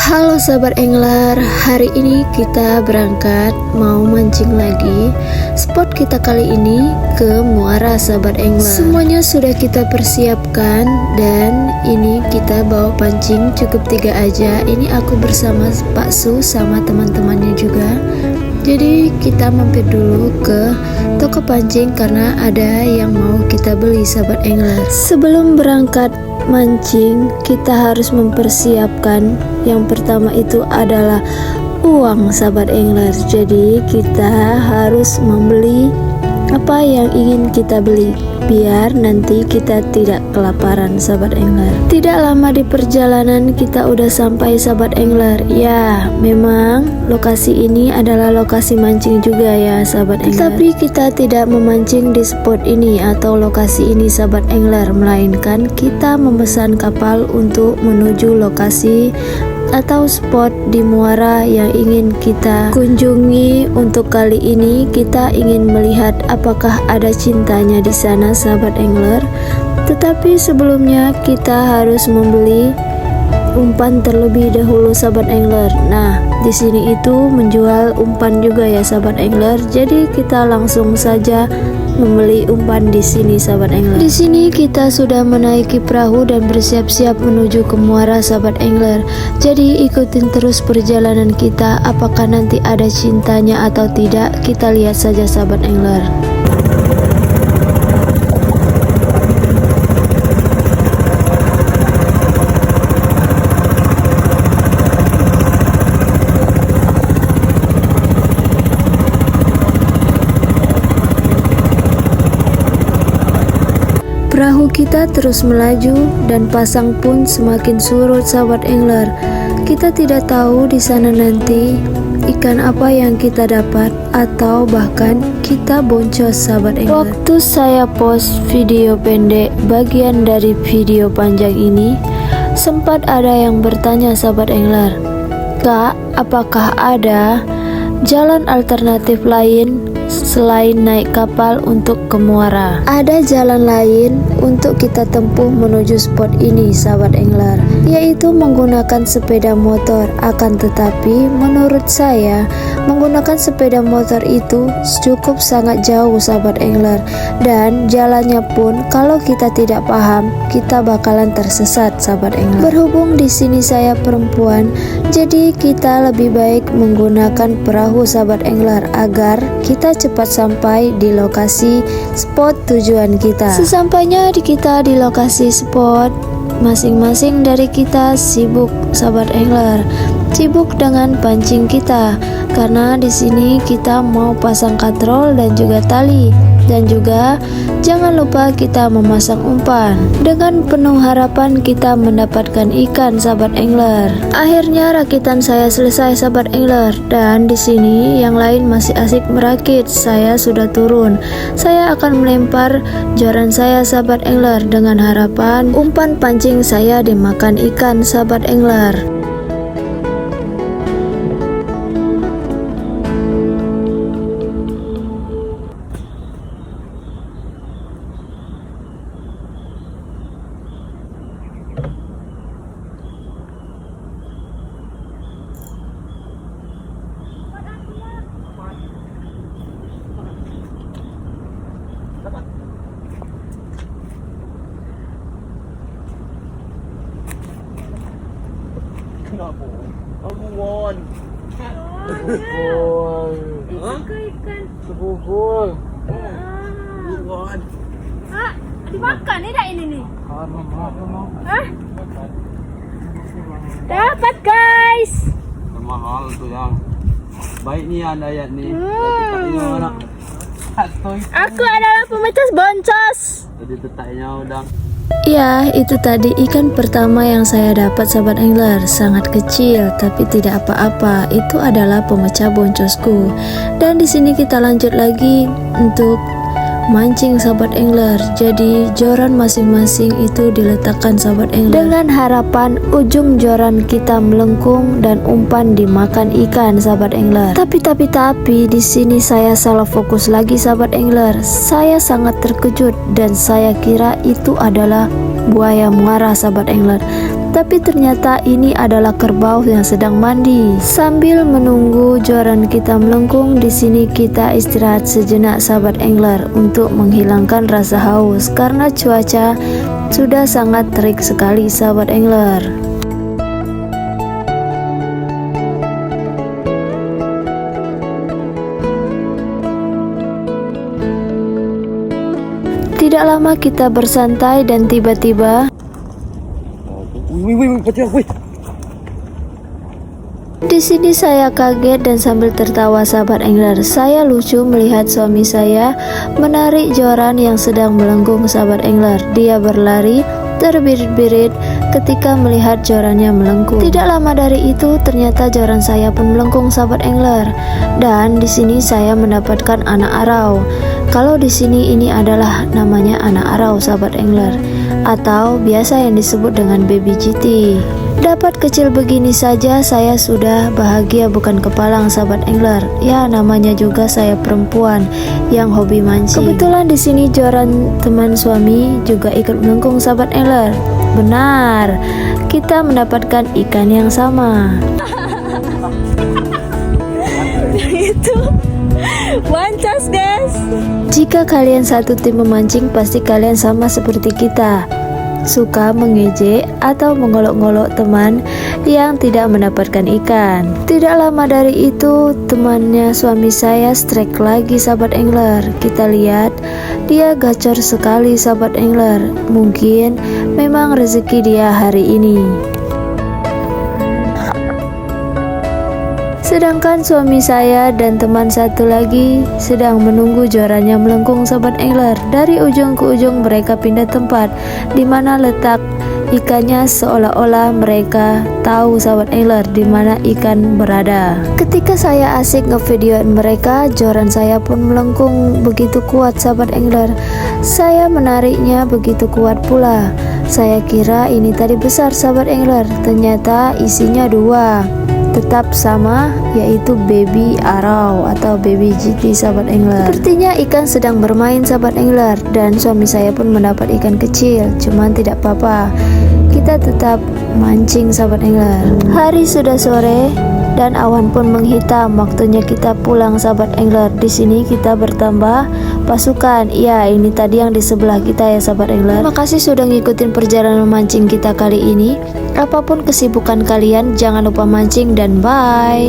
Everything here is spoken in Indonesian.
Halo sahabat angler, hari ini kita berangkat mau mancing lagi. Spot kita kali ini ke Muara sahabat angler. Semuanya sudah kita persiapkan dan ini kita bawa pancing cukup 3 aja. Ini aku bersama Pak Su sama teman-temannya juga. Jadi kita mampir dulu ke toko pancing karena ada yang mau kita beli sahabat angler. Sebelum berangkat mancing, kita harus mempersiapkan yang pertama itu adalah uang sahabat angler. Jadi kita harus membeli apa yang ingin kita beli biar nanti kita tidak kelaparan sahabat angler. Tidak lama di perjalanan kita udah sampai sahabat angler. Ya, memang lokasi ini adalah lokasi mancing juga ya sahabat angler. Tapi kita tidak memancing di spot ini atau lokasi ini sahabat angler, melainkan kita memesan kapal untuk menuju lokasi atau spot di Muara yang ingin kita kunjungi. Untuk kali ini kita ingin melihat apakah ada cintanya di sana sahabat angler. Tetapi sebelumnya kita harus membeli umpan terlebih dahulu sahabat angler. Nah, di sini itu menjual umpan juga ya sahabat angler. Jadi kita langsung saja membeli umpan di sini sahabat angler. Di sini kita sudah menaiki perahu dan bersiap-siap menuju ke Muara sahabat angler. Jadi ikutin terus perjalanan kita, apakah nanti ada cintanya atau tidak, kita lihat saja sahabat angler. Perahu kita terus melaju dan pasang pun semakin surut sahabat angler. Kita tidak tahu di sana nanti ikan apa yang kita dapat atau bahkan kita boncos sahabat angler. Waktu saya post video pendek bagian dari video panjang ini, sempat ada yang bertanya sahabat angler, "Kak, apakah ada jalan alternatif lain selain naik kapal untuk ke Muara?" Ada jalan lain untuk kita tempuh menuju spot ini sahabat angler, yaitu menggunakan sepeda motor. Akan tetapi menurut saya menggunakan sepeda motor itu cukup sangat jauh sahabat angler, dan jalannya pun kalau kita tidak paham kita bakalan tersesat sahabat angler. Berhubung di sini saya perempuan, jadi kita lebih baik menggunakan perahu sahabat angler agar kita cepat sampai di lokasi spot tujuan kita. Sesampainya kita di lokasi spot, masing-masing dari kita sibuk sahabat angler, sibuk dengan pancing kita karena di sini kita mau pasang katrol dan juga tali, dan juga jangan lupa kita memasang umpan. Dengan penuh harapan kita mendapatkan ikan sahabat angler. Akhirnya rakitan saya selesai sahabat angler, dan di sini yang lain masih asik merakit. Saya sudah turun. Saya akan melempar joran saya sahabat angler dengan harapan umpan pancing saya dimakan ikan sahabat angler. Kenapa? Aku won. Ikan. Sebubul. Won. Ah, dimakan nih dah ini nih. Hah? Dapat guys. Mahal tuh yang. Baik nih anda ayat nih. Aku adalah pemecah boncos. Jadi tetaknya udah. Ya, itu tadi ikan pertama yang saya dapat sahabat angler. Sangat kecil tapi tidak apa-apa. Itu adalah pemecah boncosku. Dan di sini kita lanjut lagi untuk mancing sahabat angler. Jadi joran masing-masing itu diletakkan sahabat angler dengan harapan ujung joran kita melengkung dan umpan dimakan ikan sahabat angler. Tapi di sini saya salah fokus lagi sahabat angler. Saya sangat terkejut dan saya kira itu adalah buaya muara sahabat angler. Tapi ternyata ini adalah kerbau yang sedang mandi. Sambil menunggu joran kita melengkung, di sini kita istirahat sejenak sahabat angler untuk menghilangkan rasa haus karena cuaca sudah sangat terik sekali sahabat angler. Tidak lama kita bersantai dan tiba-tiba di sini saya kaget dan sambil tertawa sahabat angler. Saya lucu melihat suami saya menarik joran yang sedang melengkung sahabat angler. Dia berlari terbirit-birit ketika melihat jorannya melengkung. Tidak lama dari itu ternyata joran saya pun melengkung sahabat angler. Dan di sini saya mendapatkan anak arau. Kalau di sini ini adalah namanya anak arau sahabat angler, atau biasa yang disebut dengan baby GT. Dapat kecil begini saja saya sudah bahagia bukan kepalang sahabat angler. Ya namanya juga saya perempuan yang hobi mancing. Kebetulan di sini joran teman suami juga ikut melengkung sahabat angler. Benar, kita mendapatkan ikan yang sama. Itu wancas guys. Jika kalian satu tim memancing, pasti kalian sama seperti kita, suka mengejek atau mengolok-ngolok teman yang tidak mendapatkan ikan. Tidak lama dari itu temannya suami saya strike lagi sahabat angler. Kita lihat dia gacor sekali sahabat angler. Mungkin memang rezeki dia hari ini. Sedangkan suami saya dan teman satu lagi sedang menunggu jorannya melengkung sahabat angler. Dari ujung ke ujung mereka pindah tempat di mana letak ikannya, seolah-olah mereka tahu sahabat angler di mana ikan berada. Ketika saya asik ngevideoin mereka, joran saya pun melengkung begitu kuat sahabat angler. Saya menariknya begitu kuat pula. Saya kira ini tadi besar sahabat angler, ternyata isinya dua. Tetap sama, yaitu baby arau atau baby GT sahabat angler. Sepertinya ikan sedang bermain sahabat angler, dan suami saya pun mendapat ikan kecil. Cuman tidak apa-apa, kita tetap mancing sahabat angler. Hari sudah sore dan awan pun menghitam. Waktunya kita pulang sahabat angler. Di sini kita bertambah pasukan. Ya, ini tadi yang di sebelah kita ya sahabat angler. Terima kasih sudah ngikutin perjalanan mancing kita kali ini. Apapun kesibukan kalian, jangan lupa mancing dan bye.